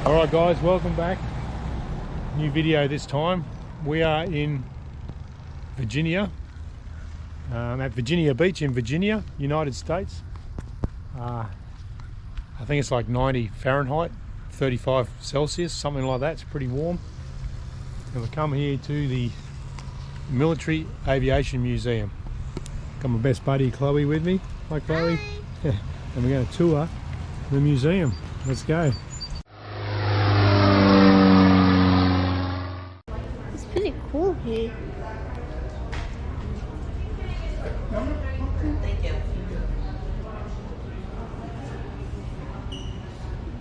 Alright guys, welcome back. New video this time. We are in Virginia, at Virginia Beach in Virginia, United States. I think it's like 90 Fahrenheit, 35 Celsius, something like that. It's pretty warm. And we come here to the Military Aviation Museum. Got my best buddy Chloe with me. Hi Chloe. Hi. And we're going to tour the museum. Let's go. It's pretty cool here. Thank you.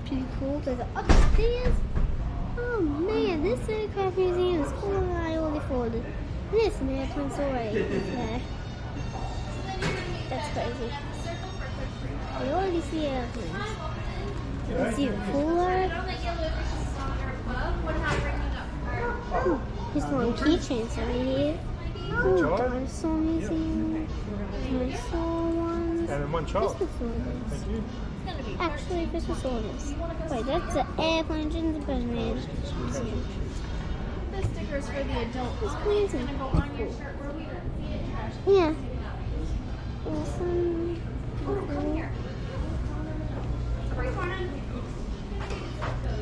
Pretty cool. There's upstairs. Oh man, this aircraft museum is cool. I only folded. This an airplane story. Yeah. That's crazy. I already see airplanes. It's even cooler. There's one keychains right here. Oh, dinosaur museum. Dinosaur ones. And one child. Christmas orders. Thank you. Actually, Christmas orders. Wait, that's the airplane gingerbread man. The stickers for the adults. It's crazy. Cool. Yeah. Awesome. Cool.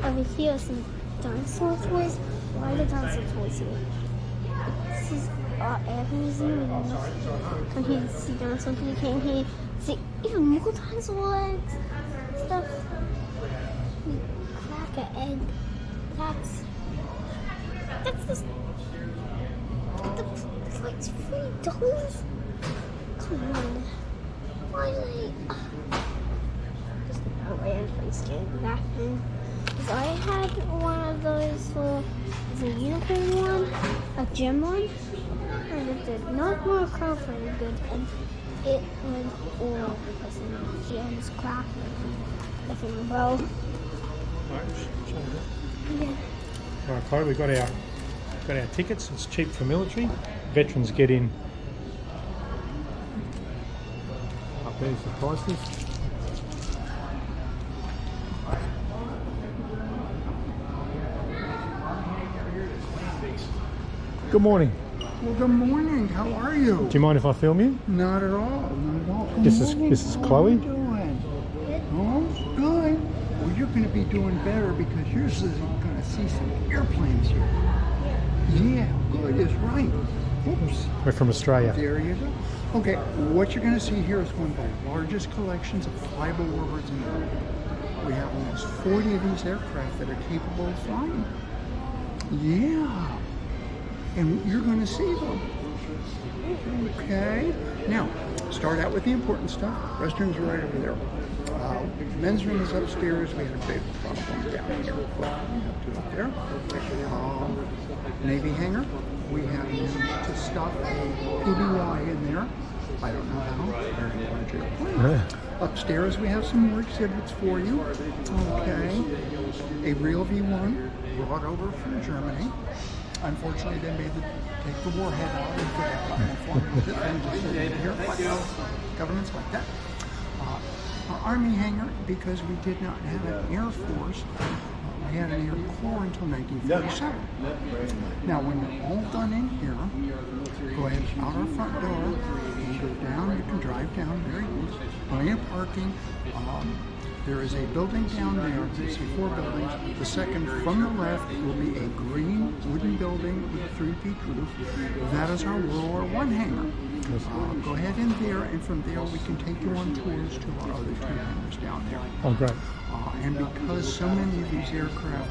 Over here are some dinosaur toys. Why are the dinosaur toys here? This is our airplane museum. Come here to see dinosaurs. You came here to see even more dinosaur legs. Stuff. Crack an egg. That's just. It's like $3. Come on. Why do they? Just a random place to get back in. Because I had one of those for the unicorn one, a gem one, and it did not work out very good, and it went all because the gems cracked. Nothing well. Yeah. Alright Chloe, we've got our tickets. It's cheap for military. Veterans get in. Up there's the prices. Good morning. Well, good morning. How are you? Do you mind if I film you? Not at all. Not at all. This is How Chloe. are you doing? Oh, good. Well, you're going to be doing better because you're going to see some airplanes here. Yeah, good is right. Oops. We're from Australia. There you go. Okay, what you're going to see here is one of the largest collections of flyable warbirds in the world. We have almost 40 of these aircraft that are capable of flying. Yeah. And you're going to see them. Okay. Now, start out with the important stuff. Restrooms are right over there. Men's room is upstairs. We had a big problem down here. But we have two up there. Navy hangar. We have managed to stuff a PBY in there. I don't know how. Very large airplane. Upstairs we have some more exhibits for you. Okay. A real V1 brought over from Germany. Unfortunately, they made take the warhead out and put it and just sit here. Governments like that. Our Army hangar, because we did not have an Air Force, we had an Air Corps until 1947. Now, when you're all done in here, go ahead out our front door. You go down. You can drive down. Very easy. Plenty of parking. There is a building down there. You see 4 buildings. The second from the left will be a green wooden building with a 3-peak roof. That is our World War I hangar. Go ahead in there, and from there we can take you on tours to our other 2 hangars down there. Oh, great. And because so many of these aircraft,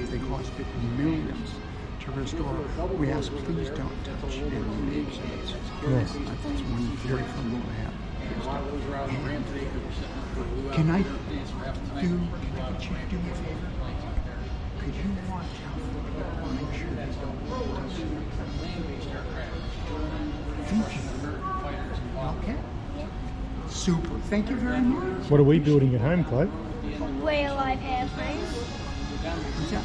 they cost millions to restore, we ask please don't touch any of the exhibits. Yes. That's one very fun to have. Can I get you to do me a favor? Could you watch out and make sure they don't touch you? Thank you. Okay? Super. Thank you very much. What are we building at home, Chloe? Real life airplanes. What's that?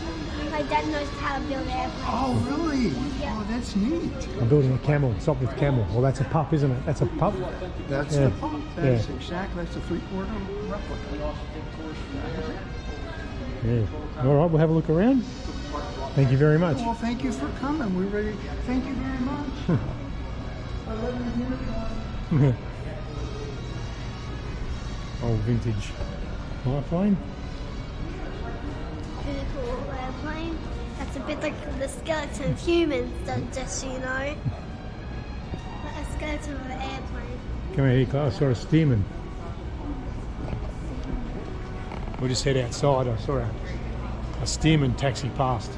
My dad knows how to build airplanes. Oh, really? Yeah. Oh, that's neat. I'm building a camel. Stop with camel. Well, that's a pup, isn't it? That's a pup. That's Yeah. the pump. That's Yeah. exactly. That's a 3/4 replica. Yeah. All right, we'll have a look around. Thank you very much. Well, thank you for coming. We're ready. Thank you very much. I love your uniform. Old vintage biplane. Really cool airplane. That's a bit like the skeleton of humans, just so you know. Like a skeleton of an airplane. Come here, Claire. I saw a steerman. We'll just head outside. I saw a steerman taxi past.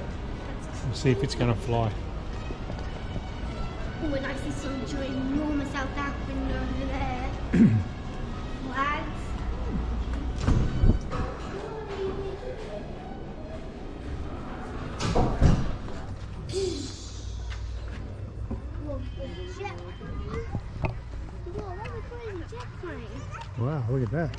We'll see if it's going to fly. Oh, and I see some enormous South African over there. Flags. Wow, look at that.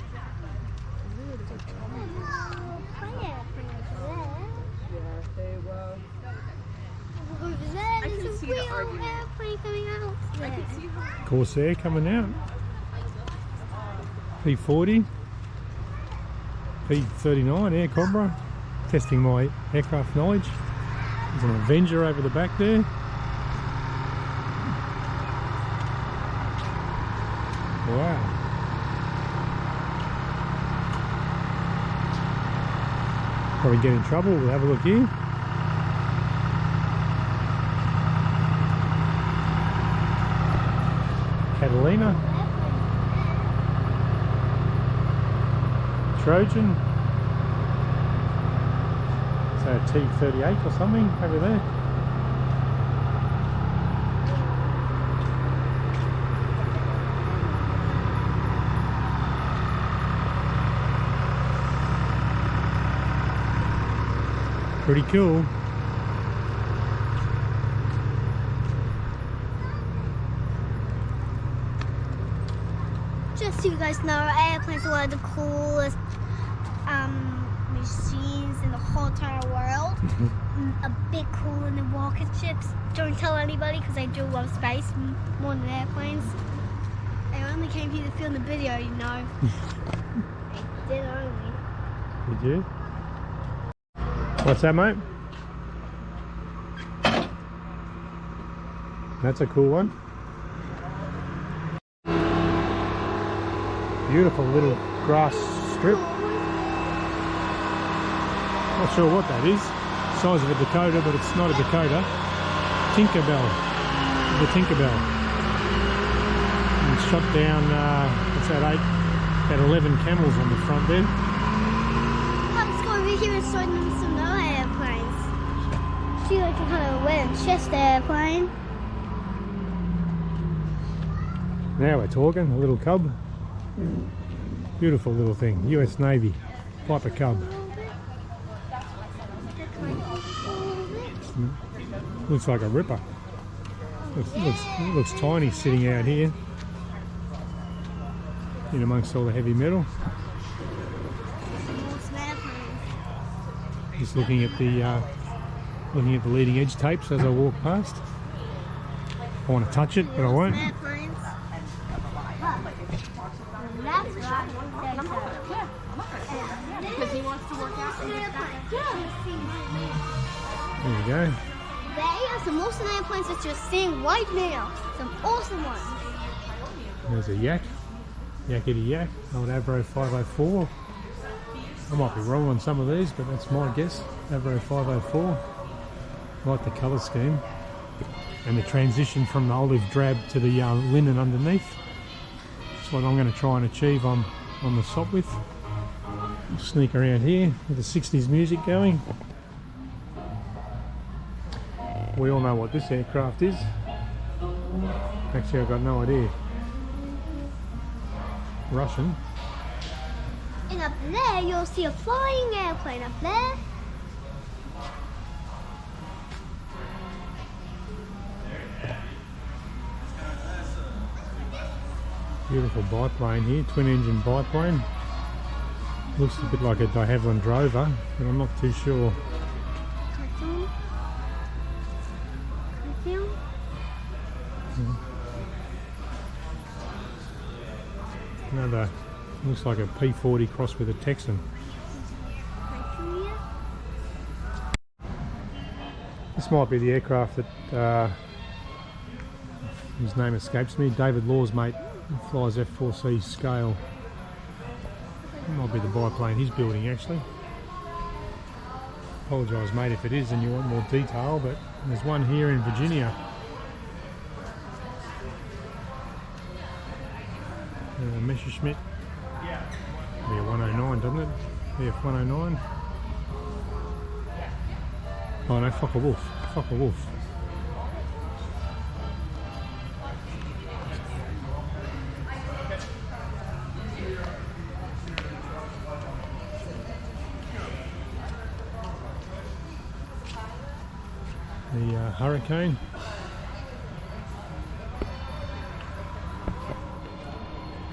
I can see the argument. Airplane coming out. I can see her. Corsair coming out. P40. P39 Air Cobra. Testing my aircraft knowledge. There's an Avenger over the back there. Wow. Probably get in trouble. We'll have a look here. Catalina. Trojan. So a T-38 or something over there. Pretty cool. Just so you guys know, airplanes are one of the coolest machines in the whole entire world. A bit cooler than rocket ships. Don't tell anybody because I do love space more than airplanes. I only came here to film the video, you know. I did only. Did you? What's that, mate? That's a cool one. Beautiful little grass strip. Not sure what that is. Size of a Dakota, but it's not a Dakota. Tinkerbell. The Tinkerbell. And it's shot down, what's that, 11 camels on the front there. Let's go over here and show them some other airplanes. See like a kind of red chest airplane. Now we're talking, a little Cub. Beautiful little thing, US Navy, Piper Cub. Looks like a Ripper. Looks tiny sitting out here in amongst all the heavy metal. Just looking at the leading edge tapes as I walk past. I want to touch it, but I won't. Because he wants to work out. There you go. There are some awesome airplanes that you're seeing right now. Some awesome ones. There's a Yak. Yakety Yak. Old Avro 504. I might be wrong on some of these, but that's my guess. Avro 504. I like the colour scheme. And the transition from the olive drab to the linen underneath. That's what I'm going to try and achieve on the Sopwith. Sneak around here with the 60s music going. We all know what this aircraft is. Actually, I've got no idea. Russian. And up there, you'll see a flying airplane up there. Beautiful biplane here, twin engine biplane. Looks a bit like a de Havilland Drover, but I'm not too sure. Another, looks like a P40 crossed with a Texan. This might be the aircraft that his name escapes me. David Law's mate flies F4C scale. It might be the biplane he's building actually. Apologise mate if it is and you want more detail, but there's one here in Virginia. Messerschmitt. Be a 109, doesn't it? BF 109. Oh no, Focke-Wulf. Focke-Wulf. The Hurricane.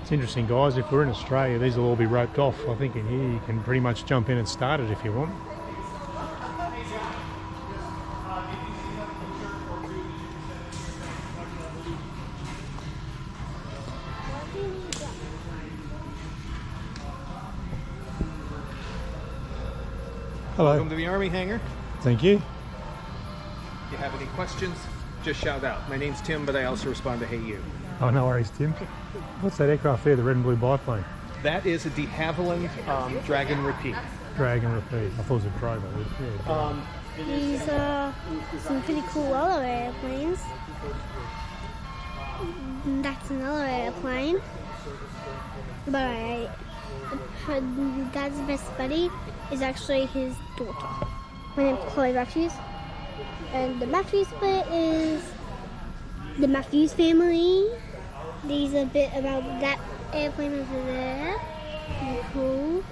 It's interesting guys, if we're in Australia these will all be roped off. I think in here you can pretty much jump in and start it if you want. Hello. Welcome to the Army hangar. Thank you. If you have any questions, just shout out. My name's Tim, but I also respond to Hey You. Oh, no worries, Tim. What's that aircraft there, the red and blue biplane? That is a de Havilland Dragon Repeat. Dragon Repeat. I thought it was a Crow, but yeah. These are some pretty cool other airplanes. That's another airplane. But her dad's best buddy is actually his daughter. My name's Chloe Matthews. And the Matthews bit is the Matthews family. These are a bit about that airplane over there. Pretty cool.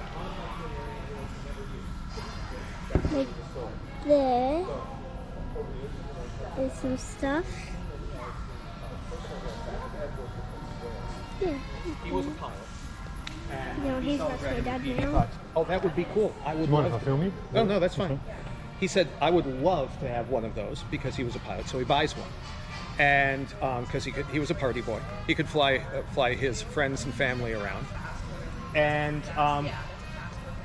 Like there is some stuff. Yeah. He was a pilot. No, he's not my dad now. Oh, that would be cool. I would Do you mind if I love film you? Oh, no, that's fine. He said, I would love to have one of those because he was a pilot, so he buys one. And because he was a party boy, he could fly his friends and family around. And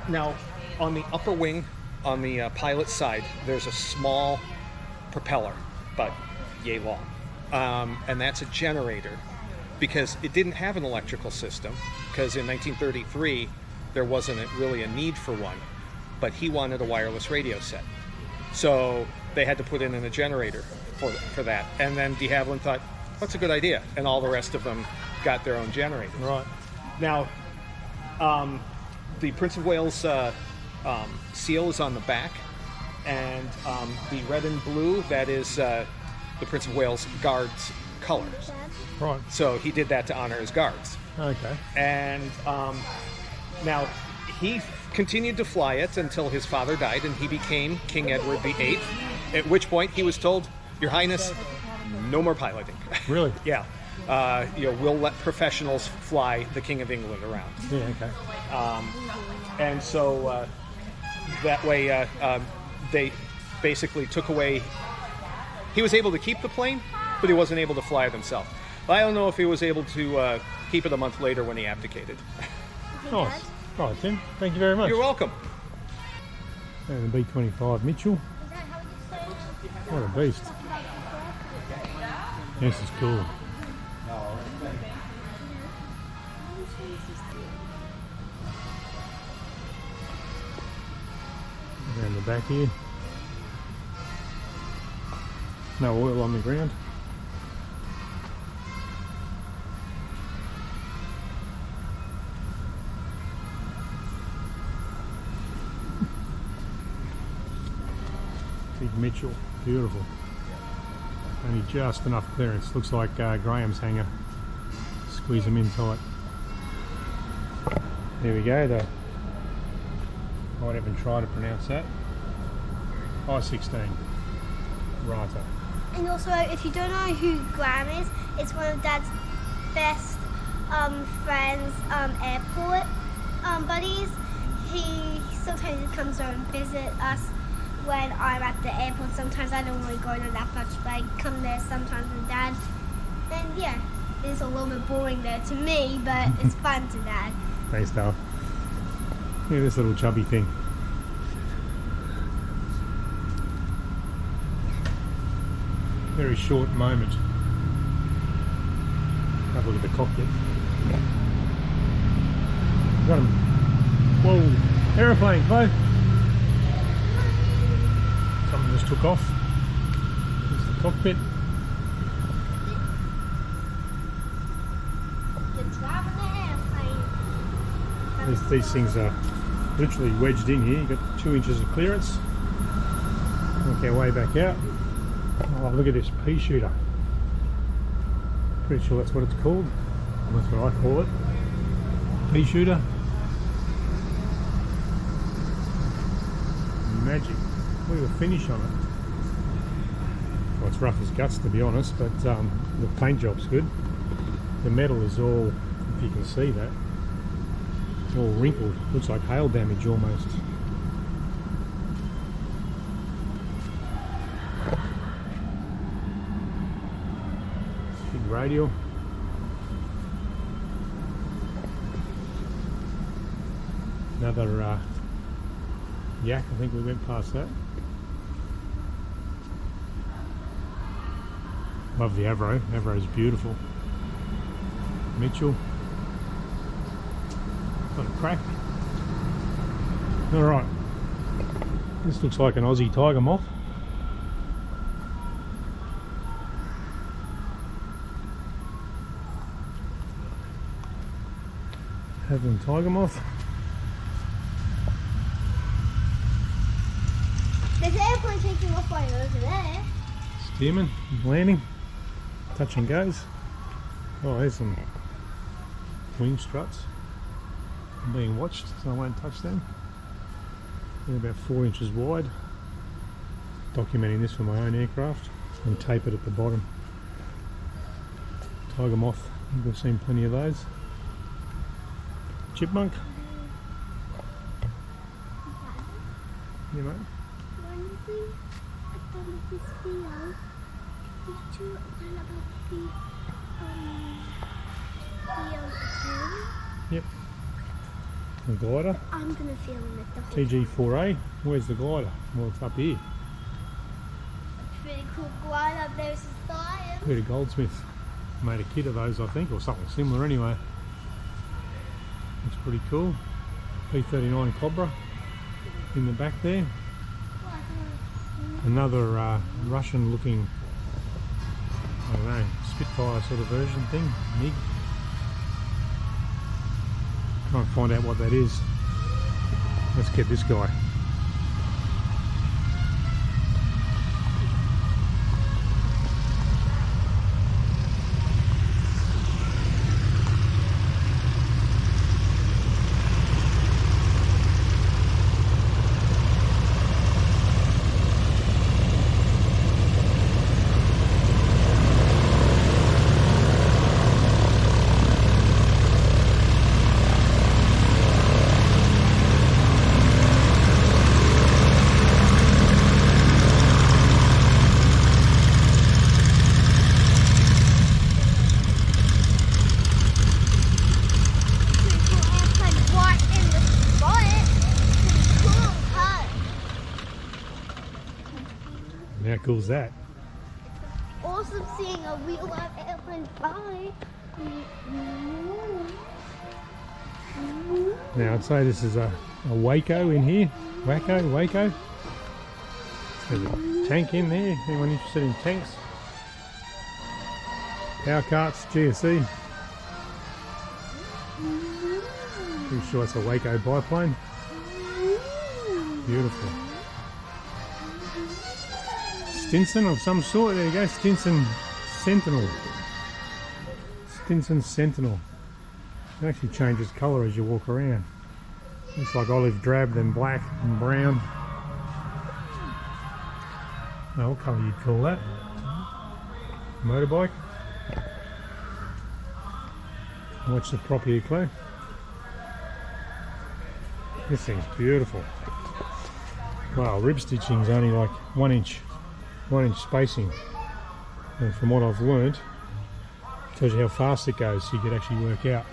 now, on the upper wing, on the pilot side, there's a small propeller, but yay long, and that's a generator because it didn't have an electrical system. Because in 1933, there wasn't really a need for one, but he wanted a wireless radio set, so they had to put in a generator for that. And then de Havilland thought, that's a good idea, and all the rest of them got their own generator. Right. Now, the Prince of Wales seal is on the back, and the red and blue, that is the Prince of Wales Guards colors. Right. So he did that to honor his guards. Okay. And now he continued to fly it until his father died, and he became King Edward VIII, at which point he was told, Your Highness, no more piloting. Really? Yeah. We'll let professionals fly the King of England around. Yeah, okay. And so that way they basically took away, he was able to keep the plane, but he wasn't able to fly it himself. I don't know if he was able to keep it a month later when he abdicated. Nice. All right, Tim. Thank you very much. You're welcome. And the B-25 Mitchell. What a beast. This is cool. Around the back here. No oil on the ground. Big Mitchell, beautiful. Only just enough clearance. Looks like Graham's hangar. Squeeze them in tight. There we go. The might even try to pronounce that. I-16. Righto. And also, if you don't know who Graham is, it's one of Dad's best friends, airport buddies. He sometimes comes over and visit us when I'm at the airport. Sometimes I don't really go there that much, but I come there sometimes with Dad. And yeah, it's a little bit boring there to me, but it's fun to Dad. Thanks, Dale. Look at this little chubby thing. very short moment. Have a look at the cockpit. Got him. Whoa, aeroplane, Chloe. Something just took off. There's the cockpit. These things are literally wedged in here. You've got 2 inches of clearance. Work our way back out. Oh, look at this pea shooter. Pretty sure that's what it's called. That's what I call it. Pea shooter. Magic. Look at the finish on it. Well, it's rough as guts, to be honest, but the paint job's good. The metal is all, if you can see that, all wrinkled. Looks like hail damage almost. Big radial. Another yak, I think we went past that. Love the Avro. Avro's beautiful. Mitchell. Got a crack. Alright. This looks like an Aussie tiger moth. Having tiger moth. There's an airplane taking off right over there. Steerman, landing. Touch and goes. Oh, there's some wing struts. I'm being watched, so I won't touch them. They're about 4 inches wide. Documenting this for my own aircraft and tape it at the bottom. Tiger moth, I think we've seen plenty of those. Chipmunk. Yeah, mate. One thing about this video, did you learn about the Yep. The glider. I'm gonna film it the whole TG4A. Where's the glider? Well, it's up here. pretty cool glider. There's a fire. Peter Goldsmith made a kit of those, I think, or something similar anyway. Looks pretty cool. P-39 Cobra in the back there. Another Russian looking, I don't know, Spitfire sort of version thing, MiG. Try and find out what that is. Let's get this guy. How cool is that? Awesome seeing a real life airplane fly. Now I'd say this is a Waco in here. Waco. There's a tank in there. Anyone interested in tanks? Power carts, GSE. Pretty sure it's a Waco biplane. Beautiful. Stinson of some sort. There you go. Stinson Sentinel. Stinson Sentinel. It actually changes colour as you walk around. Looks like olive drab, then black and brown. Oh, what colour you'd call that? Motorbike. Watch the prop here, Chloe. This thing's beautiful. Wow, rib stitching's only like 1 inch spacing. And from what I've learned, it tells you how fast it goes, so you could actually work out.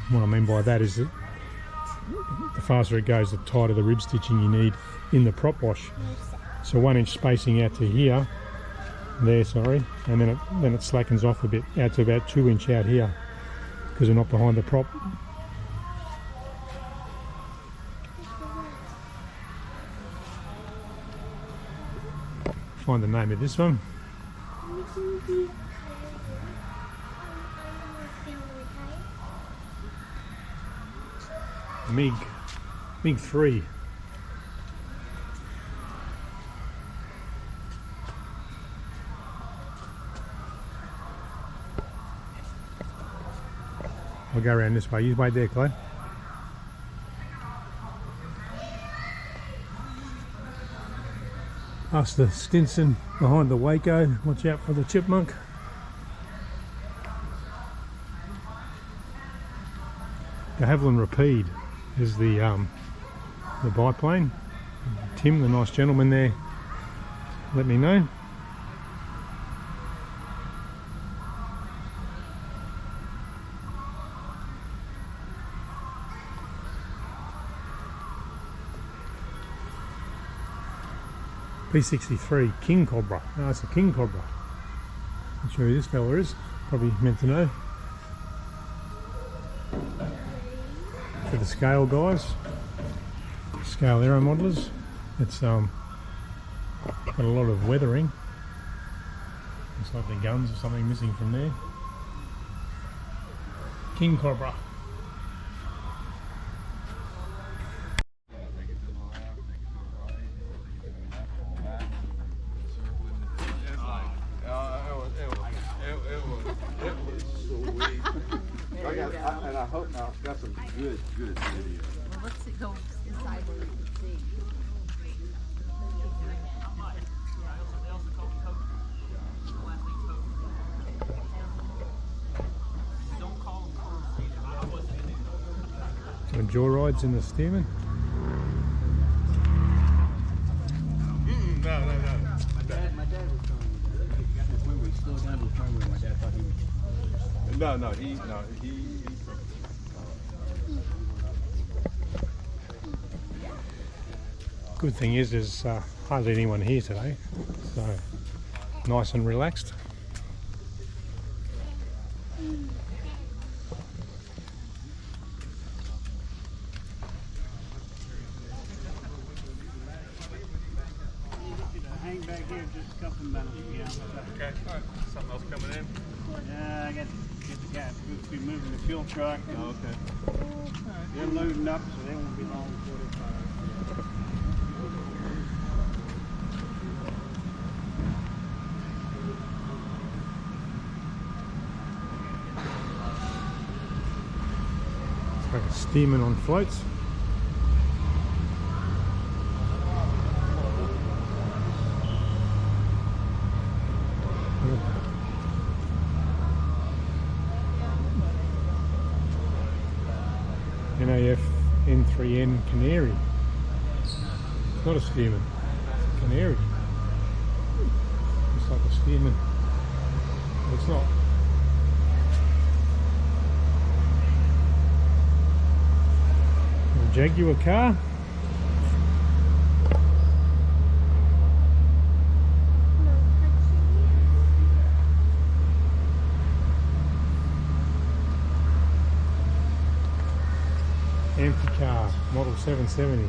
What I mean by that is that the faster it goes, the tighter the rib stitching you need in the prop wash. So 1 inch spacing out to here there, sorry, and then it slackens off a bit out to about 2 inch out here because we're not behind the prop. Find the name of this one. MiG 3. I'll go around this way. You wait there, Clay. Past the Stinson behind the Waco. Watch out for the chipmunk. De Havilland Rapide is the biplane. Tim, the nice gentleman there, let me know. P63 King Cobra. Oh, it's a King Cobra. Not sure who this fella is. Probably meant to know. For the scale guys, scale aero modelers, it's got a lot of weathering. Looks like the guns or something missing from there. King Cobra. And I hope now I've got some good video. Well, let's go inside where we can see. Some joyrides in the Stearman. No. My dad was telling me that he got to the point where he slowed down to the point where my dad thought he was. He Good thing is there's hardly anyone here today, so nice and relaxed. Hang back here just a couple of minutes. okay. All right. Something else coming in. Yeah, I got to get the guy to be moving the fuel truck. And Okay. they're loading up, so they won't be long before they fire. It's like a Stearman on floats. NAF N3N Canary. It's not a Stearman, it's a Canary. Looks like a Stearman, but it's not. A Jaguar car. Empty car, model 770.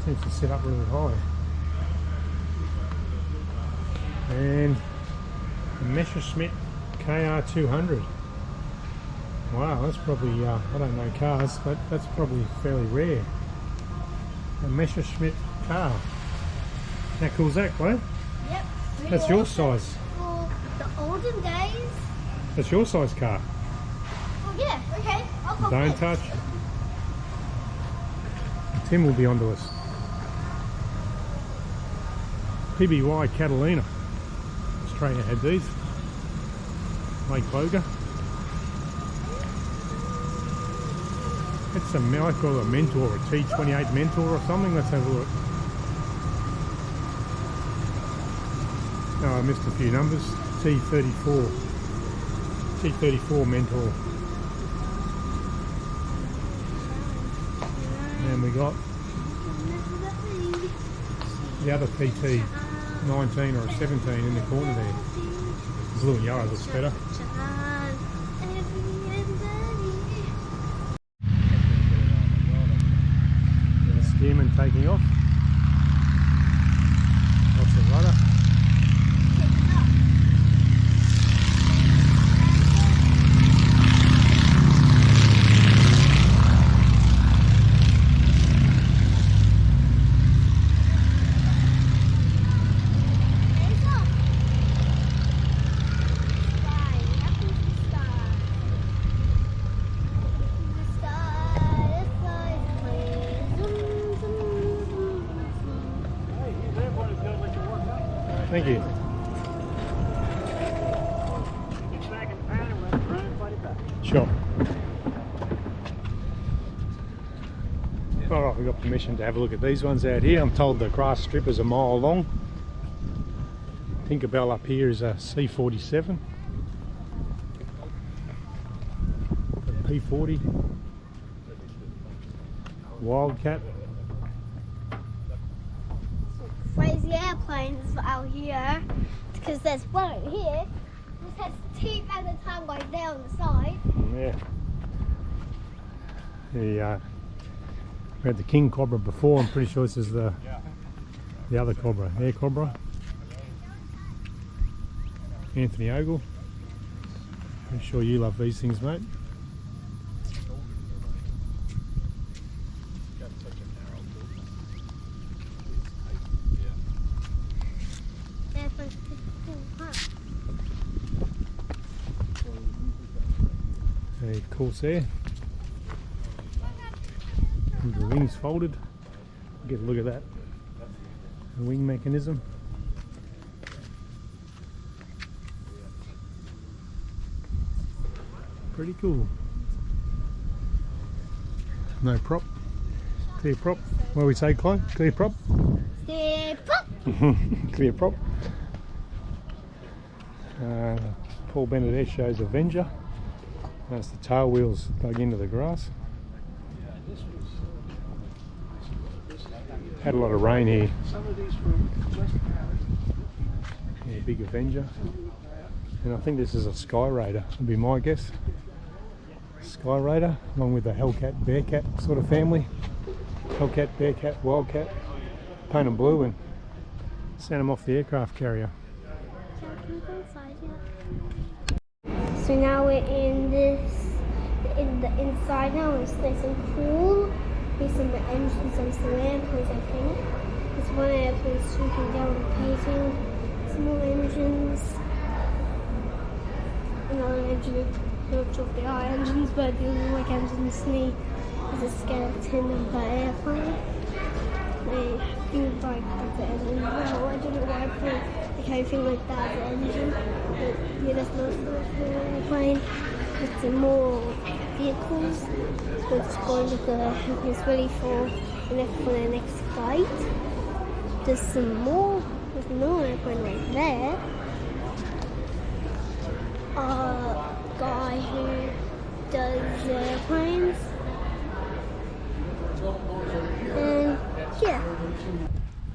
Seems to sit up really high. And a Messerschmitt KR200. Wow, that's probably, I don't know cars, but that's probably fairly rare. A Messerschmitt car. How cool is that, Chloe? Yep. That's your size. For the olden days. That's your size car. Oh yeah, okay. I'll pop Don't in. touch. Tim will be onto us. PBY Catalina. Australia had these. Lake Boga. It's a, I call it a Mentor, a T28 Mentor or something. Let's have a look. Oh, I missed a few numbers. T34. T34 Mentor. And we got the other PT. 19 or a 17 in the corner there. The blue and yellow looks better. The steerman taking off. Lots of rudder. Thank you. Sure. Alright, we got permission to have a look at these ones out here. I'm told the grass strip is a mile long. Tinkerbell up here is a C-47. A P-40. Wildcat. Crazy airplanes out here, because there's one over here which has teeth at the time right there on the side. Yeah. We had the king cobra before. I'm pretty sure this is the other cobra, air cobra. Anthony Ogle. Pretty sure you love these things, mate. Airplanes are pretty cool, huh? A Corsair. With the wings folded. Get a look at that. The wing mechanism. Pretty cool. No prop. Clear prop. What do we say, Chloe? Clear prop? Step up! Clear prop. Paul Bennett there shows Avenger. That's the tail wheels dug into the grass. Had a lot of rain here. Yeah, big Avenger. And I think this is a Sky Raider, would be my guess. Sky Raider, along with the Hellcat, Bearcat sort of family. Hellcat, Bearcat, Wildcat. Paint them blue and send them off the aircraft carrier. So now we're in the inside now. It's nice and cool. Here's some of the engines and some airplanes, I think. There's one airplane sweeping down the paving. Some more engines. Another engine. Not sure if they are engines, but they look like engines to me. There's a skeleton of the airplane. They feel like that's the engine. Well, I don't know why I put like anything like that as an engine. But yeah, that's not the airplane. With some more vehicles. It's going to it's ready for the next flight. There's some more. There's another airplane right there. Guy who does airplanes. And yeah.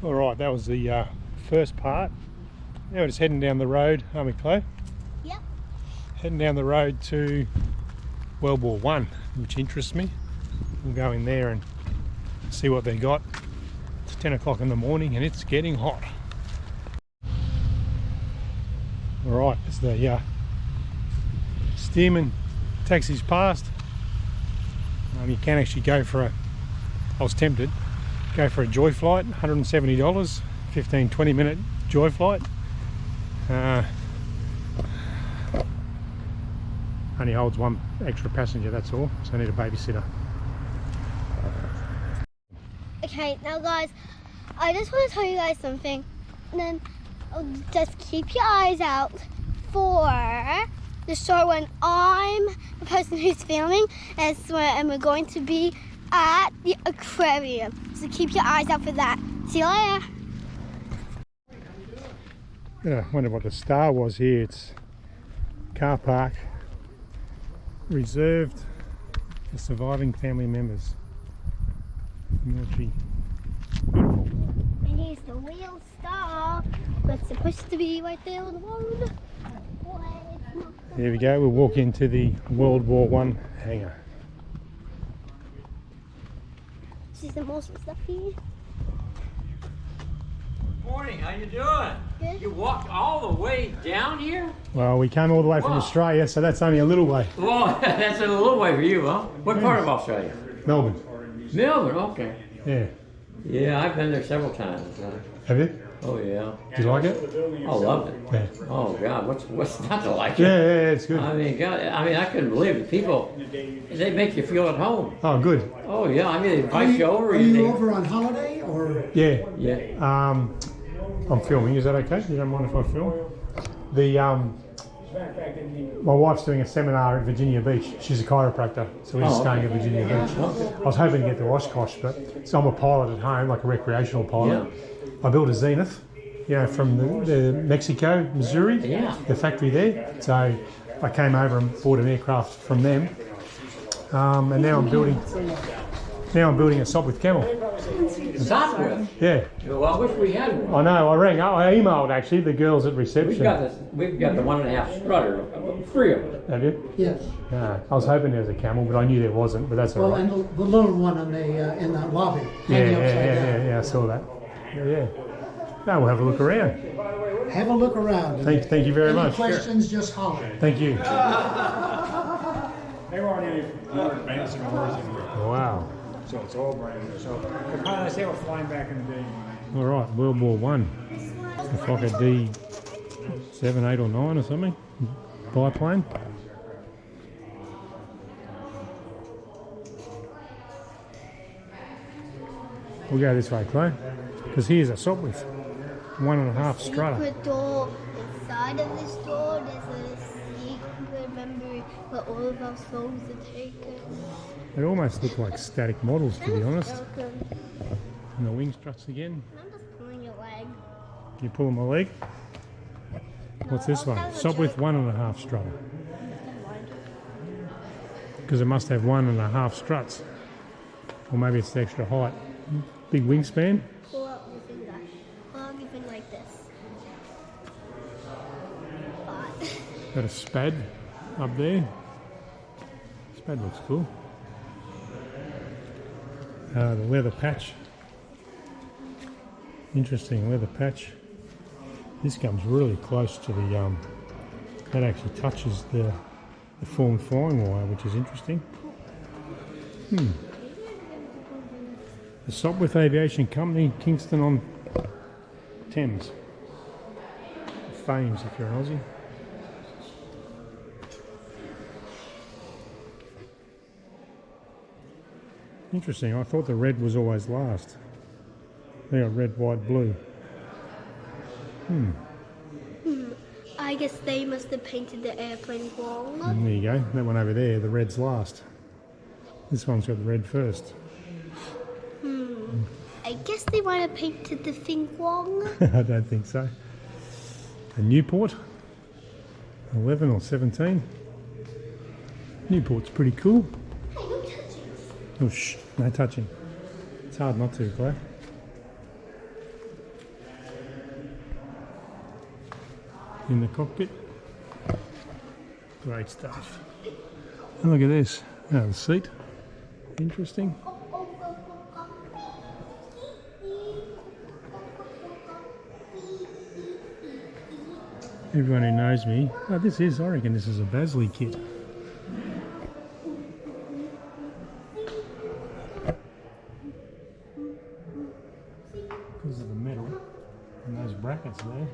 Alright, that was the first part. Now we're just heading down the road, aren't we, Chloe? Yep. Heading down the road to World War One, which interests me. We'll go in there and see what they got. It's 10 o'clock in the morning and it's getting hot. Alright, it's the Stearman taxis past. You can actually go for I was tempted, go for a joy flight, $170, 15-20 minute joy flight. Only holds one extra passenger, that's all, so I need a babysitter. Okay, now guys, I just want to tell you guys something. And then just keep your eyes out for the show when I'm the person who's filming, and we're going to be at the aquarium. So keep your eyes out for that. See you later. I wonder what the star was here. It's car park reserved for surviving family members. Military. Beautiful. And here's the real star. But it's supposed to be right there on the road. Here we go, we'll walk into the World War I hangar. See some more stuff here. Morning, how you doing? Good. You walked all the way down here? Well, we came all the way from Wow. Australia, so that's only a little way. Well, that's a little way for you, huh? What part of Australia? Melbourne. Melbourne, okay. Yeah. Yeah, I've been there several times. Have you? Oh yeah. Do you like it? I loved it. Yeah. Oh God, what's not to like Yeah, it? yeah, it's good. I mean, God, I couldn't believe it. People, they make you feel at home. Oh, good. Oh yeah, I mean, they invite you over. Are and you they- over on holiday or? Yeah. Yeah. I'm filming. Is that okay? You don't mind if I film? My wife's doing a seminar at Virginia Beach. She's a chiropractor, so we're just Oh, staying at Virginia Beach. I was hoping to get to Oshkosh, but so I'm a pilot at home, like a recreational pilot. I built a Zenith, from the Mexico, Missouri, Yeah. the factory there. So I came over and bought an aircraft from them, and now I'm building a Sopwith Camel. Sopwith. Yeah, Well, I wish we had one. I know. I emailed actually the girls at reception. We've got the 1.5 strutter, 3 of them. Have you? Yes. No, I was hoping there was a camel, but I knew there wasn't. But that's all Well, right. and the little one in the lobby, Yeah, hanging upside down. yeah. I saw that. Yeah. No, we'll have a look around. Have a look around. Thank you very Any much. questions, just holler. Thank you. They weren't any more advanced than ours anyway. Wow. So it's all brand new. So the pilots, they were flying back in the day. All right, World War One. It's like a D7, 8, or 9 or something. Biplane. We'll go this way, Chloe, because here's a Sopwith, 1.5 strutter. Secret door. Inside of this door, there's a secret memory where all of our souls are taken. They almost look like static models, to be honest. Welcome. And the wing struts again. I'm just pulling your leg. You pulling my leg? What's this one? Sopwith 1.5 strutter. Because it must have 1.5 struts. Or maybe it's the extra height. Big wingspan. Pull out your finger. Pull out your finger like this. But Got a spad up there. Spad looks cool. The leather patch. Interesting leather patch. This comes really close to the that actually touches the formed flying wire, which is interesting. The Sopwith Aviation Company, Kingston on Thames. Fames if you're an Aussie. Interesting, I thought the red was always last. They got red, white, blue. I guess they must have painted the airplane wrong. And there you go, that one over there, the red's last. This one's got the red first. I guess they might have painted the thing wrong. I don't think so. A Newport, 11 or 17. Newport's pretty cool. Hey, no touching. Oh, shh, no touching. It's hard not to, Claire. In the cockpit. Great stuff. And look at this. Oh, the seat. Interesting. Everyone who knows me, I reckon this is a Basley kit. Because of the metal and those brackets there.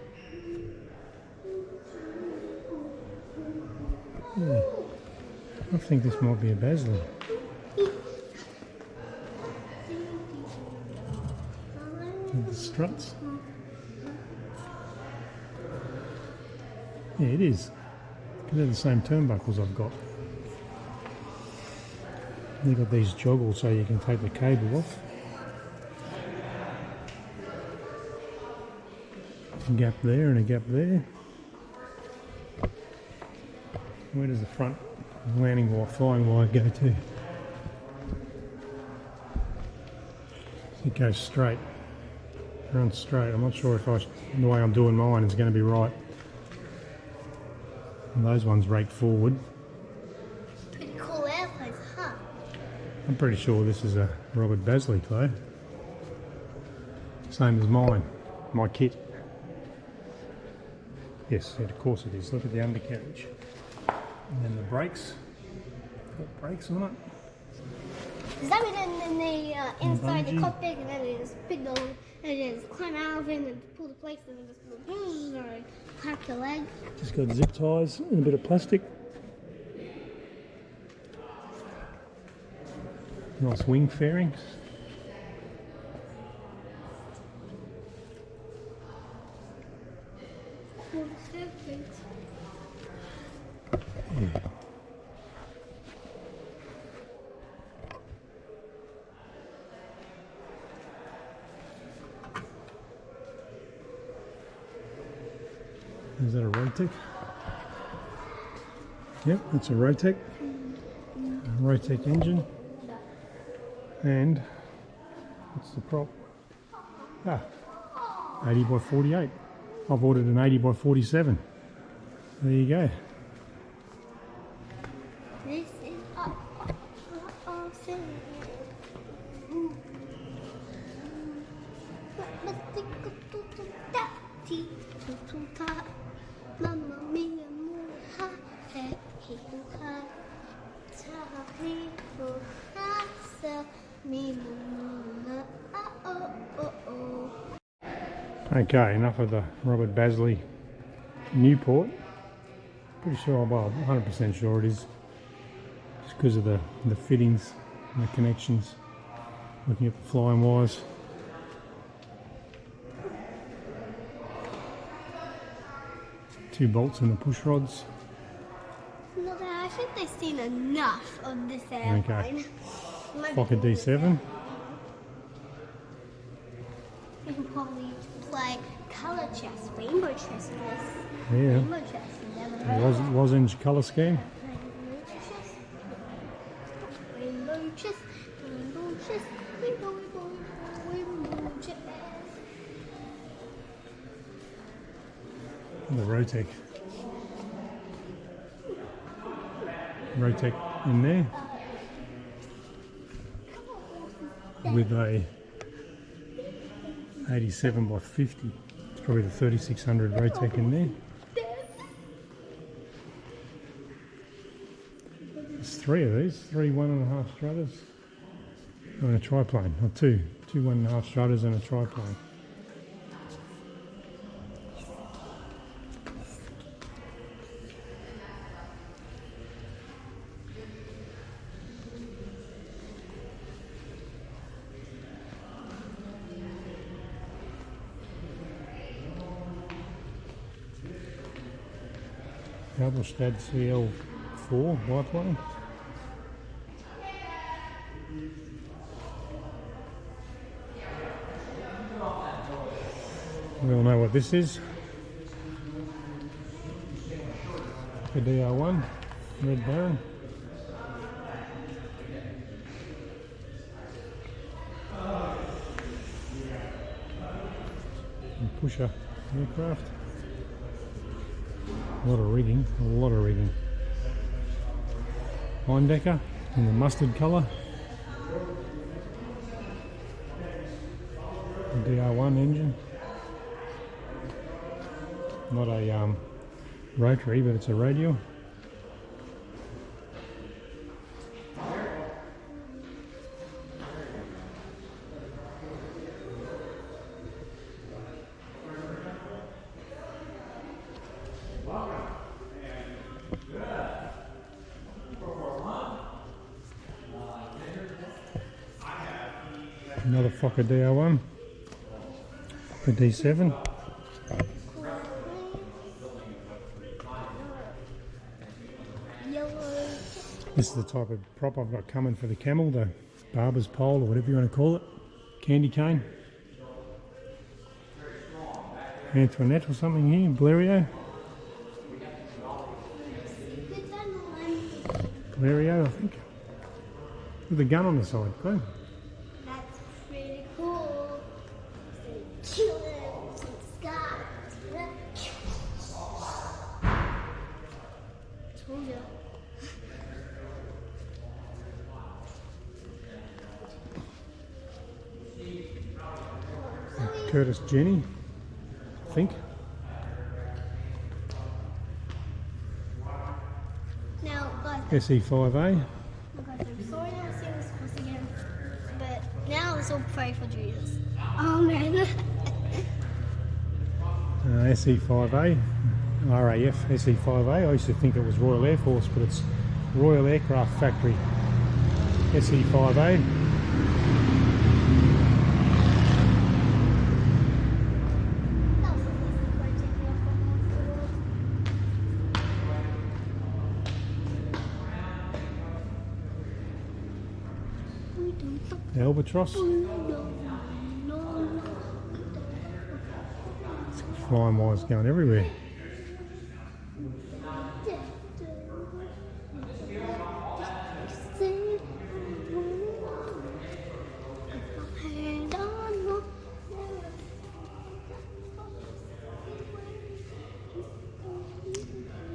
Yeah. I think this might be a Basley. With the struts. Yeah, it is. They're the same turnbuckles I've got. They've got these joggles so you can take the cable off. A gap there and a gap there. Where does the front landing wire, flying wire go to? It goes straight. Run straight. I'm not sure if the way I'm doing mine is going to be right. And those ones rake forward. Pretty cool airplanes, huh? I'm pretty sure this is a Robert Basley, Clay. Same as mine, my kit. Yes, of course it is. Look at the undercarriage. And then the brakes. Got brakes on it. Does that mean then they inside the bungee. cockpit and then they just pick the and they just climb out of it and pull the plates and then just go, or crack your leg? Just got zip ties and a bit of plastic. Nice wing fairings. Cool staircase. Yeah. Is that a Rotec? Yep, that's a Rotec. Rotec engine. And what's the prop? 80 by 48. I've ordered an 80 by 47. There you go. This is awesome. Mamma mia, muha, he, ha, ta, he, ha, sa, mi, mu, oh, oh, oh. Okay, enough of the Robert Basley Newport. Pretty sure, well, 100% sure it is. Just because of the fittings and the connections. Looking at the flying wires. Two bolts and the push rods. No, I think they've seen enough of this airplane. Like a D7. We can probably play color chess, rainbow chess with this. Yeah. Rainbow chess, you never heard of Lozenge colour scheme. rainbow chess. Rainbow chess, rainbow chess, rainbow, rainbow chess. The Rotec. Rotec in there. With a 87 by 50. It's probably the 3600 Rotec in there. There's three of these, 3 1.5 strutters and a triplane, or two 1.5 strutters and a triplane. Halberstadt CL4 biplane. We all know what this is. The DR1, Red Baron. And Pusher aircraft. A lot of rigging, a lot of rigging. Eindecker in the mustard colour. The DR1 engine. Not a rotary, but it's a radial. Another Fokker DR1, a D7. Yellow. This is the type of prop I've got coming for the camel, the barber's pole or whatever you want to call it, candy cane. Antoinette or something here, Blériot. Blériot, I think. With a gun on the side, Clay. That's pretty cool. Curtis Jenny, I think. Now, guys, SE5A. oh my God, I'm sorry I was seeing this course again, but now let's all pray for Jesus. Amen. SE5A, RAF SE5A. I used to think it was Royal Air Force, but it's Royal Aircraft Factory SE5A. Albatross. Flying wires going everywhere.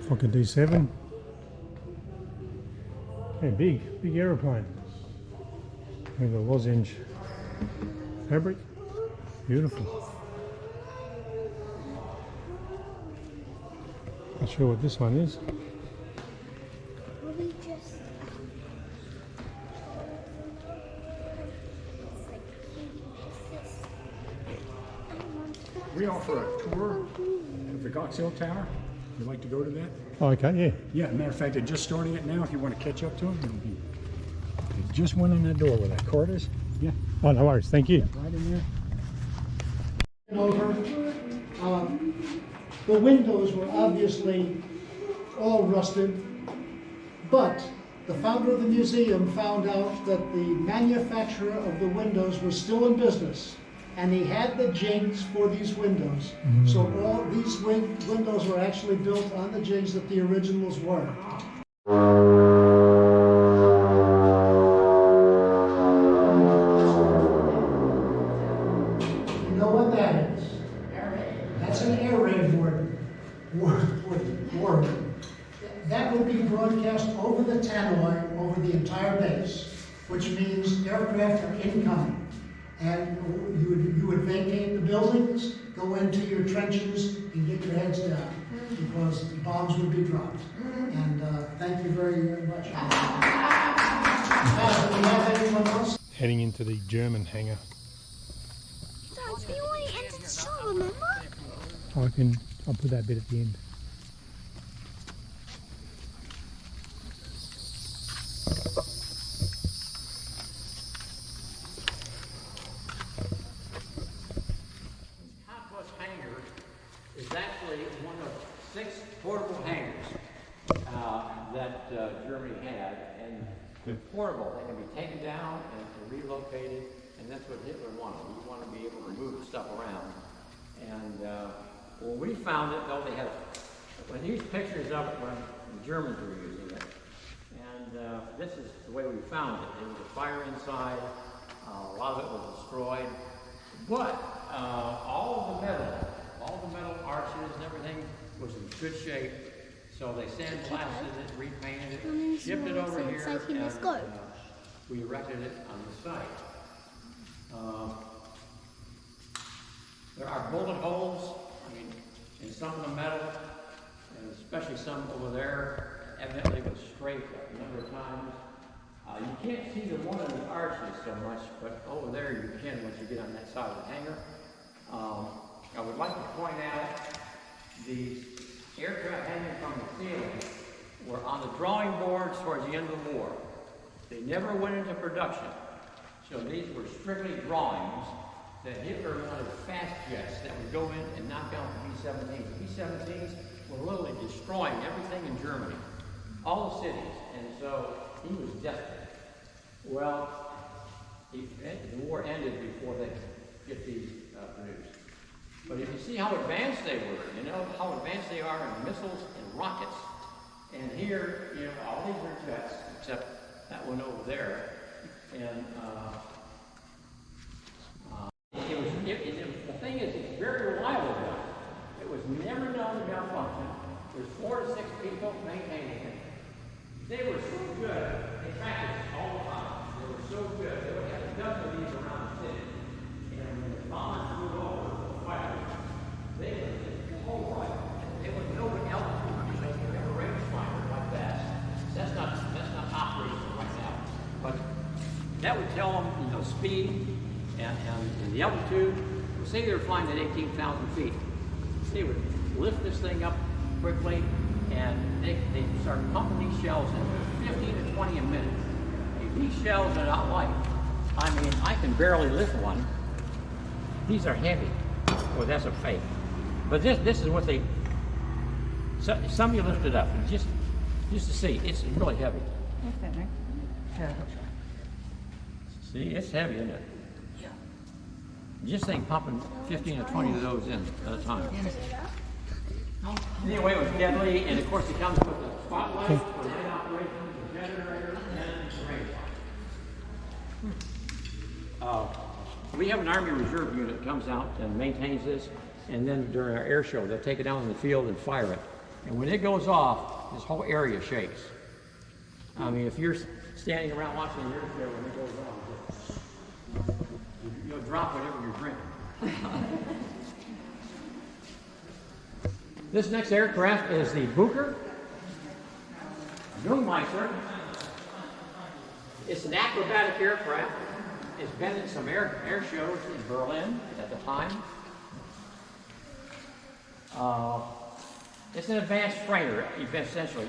Fucking D7. Yeah, big aeroplane. With a lozenge fabric. Beautiful. Not sure what this one is. We offer a tour of the Gox Hill Tower. You'd like to go to that? Oh, okay, yeah. Yeah, matter of fact, they're just starting it now. If you want to catch up to them, it'll be. They just went in that door where that card is. Yeah. Oh, no worries. Thank you. Right in there. Over. The windows were obviously all rusted, but the founder of the museum found out that the manufacturer of the windows was still in business, and he had the jigs for these windows. So all these windows were actually built on the jigs that the originals were. You know what that is? That's an air raid word. That would be broadcast over the tannoy, over the entire base, which means aircraft are incoming. And you would vacate the buildings, go into your trenches, and get your heads down, because bombs would be dropped. And thank you very much. Do we have anyone else? Heading into the German hangar. Guys, we already entered the show, remember? I'll put that bit at the end. Is actually one of 6 portable hangars that Germany had, and they're portable. They can be taken down and relocated, and that's what Hitler wanted. He wanted to be able to move stuff around. And when we found it, though, they had these pictures of it when the Germans were using it, and this is the way we found it. There was a fire inside. A lot of it was destroyed, but all the metal arches and everything was in good shape. So they sandblasted it, repainted it, shipped it over here, and we erected it on the site. There are bullet holes, in some of the metal, and especially some over there. Evidently it was scraped a number of times. You can't see the one of the arches so much, but over there you can once you get on that side of the hangar. I would like to point out the aircraft hanging from the ceiling were on the drawing boards towards the end of the war. They never went into production. So these were strictly drawings that Hitler wanted fast jets that would go in and knock out the B-17s. The B-17s were literally destroying everything in Germany, all the cities, and so he was desperate. Well, the war ended before they get these produced. But if you see how advanced they were, how advanced they are in missiles and rockets. And here, all these are jets, except that one over there. And the thing is, it's very reliable gun. It was never known to malfunction. There's 4 to 6 people maintaining it. They were so good. They practiced all the time. They were so good. They would have a dozen of these around the city. And when the bombers flew over, speed and the altitude. Say they were flying at 18,000 feet. They would lift this thing up quickly, and they start pumping these shells in 15 to 20 a minute. These shells are not light. I mean, I can barely lift one. These are heavy. Well, that's a fake. But this is what they. Some of you lift it up, just to see. It's really heavy. See, it's heavy, isn't it? Yeah. Just think pumping 15 or 20 of those in at a time. Anyway, it was deadly, and of course it comes with a spotlight for night operations, a generator, and a range. We have an Army Reserve unit that comes out and maintains this, and then during our air show, they'll take it down in the field and fire it. And when it goes off, this whole area shakes. I mean, if you're standing around watching the air show when it goes off, you'll drop whatever you're drinking. This next aircraft is the Booker Jungmeister. It's an acrobatic aircraft. It's been in some air shows in Berlin at the time. It's an advanced freighter, essentially.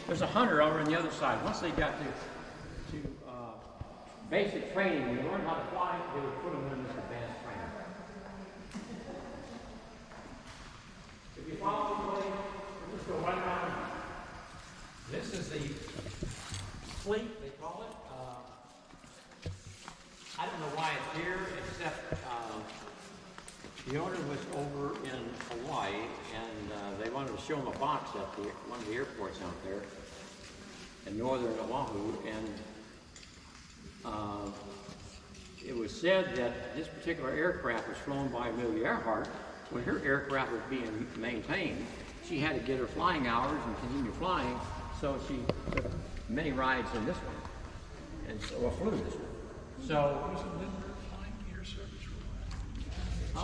There's a hunter over on the other side. Once they got to basic training, when they learned how to fly, they would put them in this advanced freighter. If you follow me, we'll just go right around. This is the fleet, they call it. I don't know why it's here, except the owner was over in Hawaii, and they wanted to show him a box at one of the airports out there in northern Oahu, and it was said that this particular aircraft was flown by Amelia Earhart. When her aircraft was being maintained, she had to get her flying hours and continue flying, so she took many rides in this one, and so flew this one. So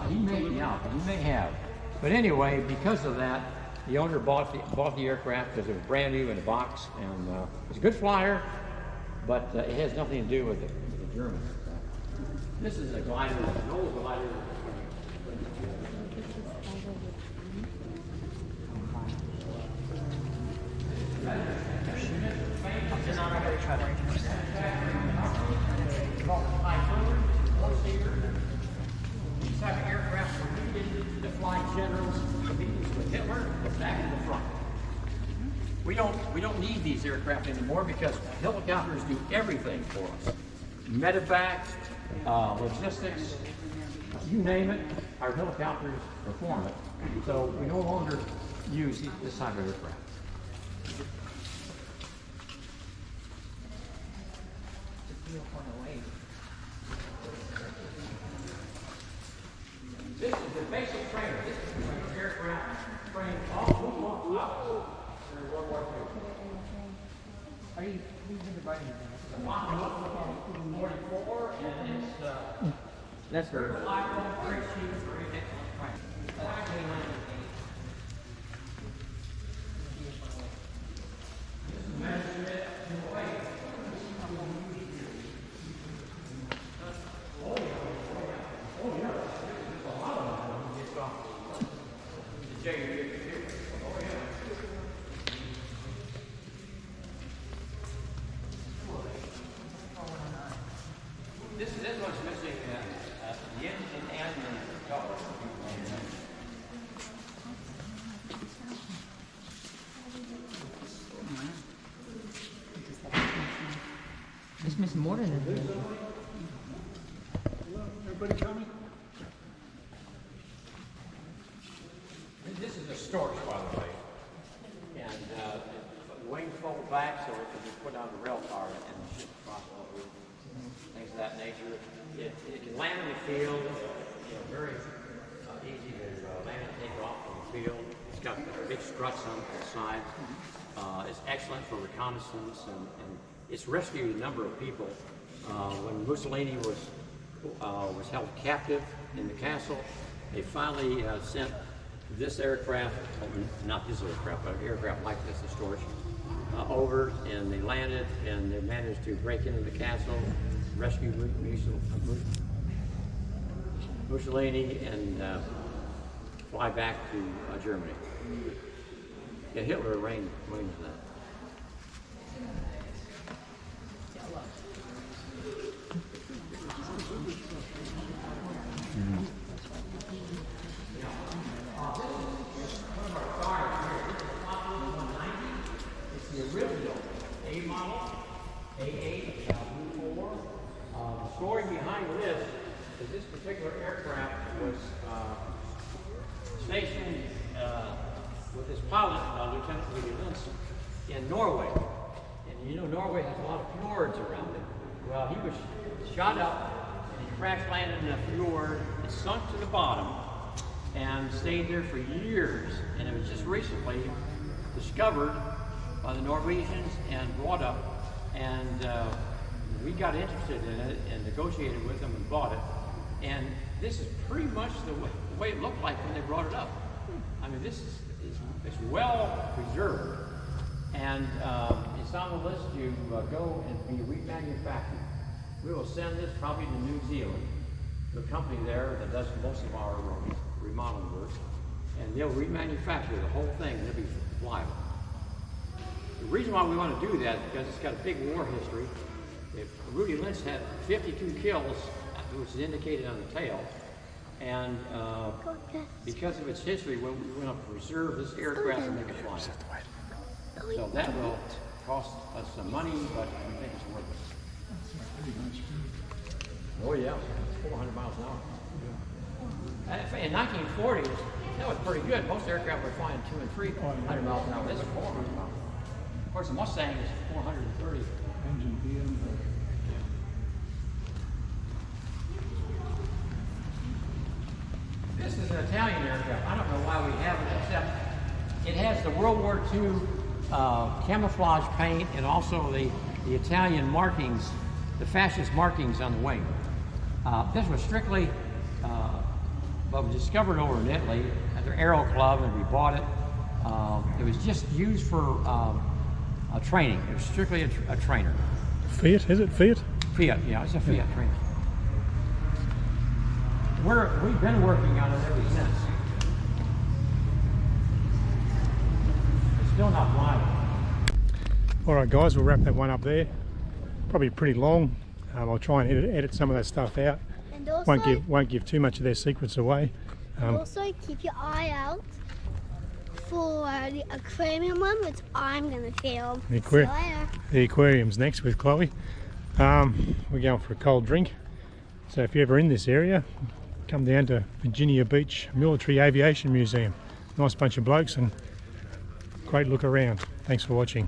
he may have. But anyway, because of that, the owner bought the aircraft because it was brand new in a box, and it's a good flyer, but it has nothing to do with the German aircraft. This is a glider, an old glider. These type of aircraft were needed to fly generals, meetings with Hitler, back in the front. We don't need these aircraft anymore because helicopters do everything for us. Medevac, logistics, you name it, our helicopters perform it. So we no longer use this type of aircraft. This is the basic trainer. This is the aircraft trained all movement pilots during World War II. Are you writing it? It's a Mach 44, and it's that's very reliable, very cheap, very excellent training. This is measurement in weight. This one's missing the engine and the propeller. It's missing more than that. Everybody coming? This is a storage, by the way, and the wings fold back so it can be put on the rail car and shipped across the route. Things of that nature. It can land in the field, very easy to land and take off from the field. It's got big struts on the side. It's excellent for reconnaissance, and it's rescued a number of people. When Mussolini was held captive in the castle, they finally sent this aircraft, not this aircraft, but an aircraft like this, the storage, over, and they landed, and they managed to break into the castle rescue Mussolini and fly back to Germany. Yeah, Hitler arranged that. It's the original A model, A8, B4. The story behind this is this particular aircraft was stationed with his pilot, Lieutenant William Linson, in Norway. And you know Norway has a lot of fjords around it. Well, he was shot up and he crash landed in a fjord. It sunk to the bottom and stayed there for years. And it was just recently discovered by the Norwegians and brought up. And we got interested in it and negotiated with them and bought it. And this is pretty much the way it looked like when they brought it up. I mean, this is it's well preserved. And it's on the list to go and be remanufactured. We will send this probably to New Zealand, to a company there that does most of our remodeling work. And they'll remanufacture the whole thing and it'll be flyable. The reason why we want to do that is because it's got a big war history. Rudy Lynch had 52 kills, which is indicated on the tail. And because of its history, we want to preserve this aircraft and make it fly. So that will cost us some money, but we think it's worth it. Oh yeah, 400 miles an hour. In 1940s, that was pretty good. Most aircraft were flying 200 and 300 miles an hour. This is 400 miles. Of course, the Mustang is 430. Engine PM. This is an Italian aircraft. I don't know why we have it, except it has the World War II camouflage paint and also the Italian markings, the fascist markings on the wing. This was strictly, but was discovered over in Italy at their Aero Club, and we bought it. It was just used for training. It was strictly a trainer. Fiat, is it Fiat? Fiat, yeah, it's a Fiat trainer. We've been working on it ever since. It's still not flying. All right, guys, we'll wrap that one up there. Probably pretty long. I'll try and edit some of that stuff out. And also, won't give too much of their secrets away. Also, keep your eye out for the aquarium one, which I'm going to film. The aquarium's next with Chloe. We're going for a cold drink. So if you're ever in this area, come down to Virginia Beach Military Aviation Museum. Nice bunch of blokes and great look around. Thanks for watching.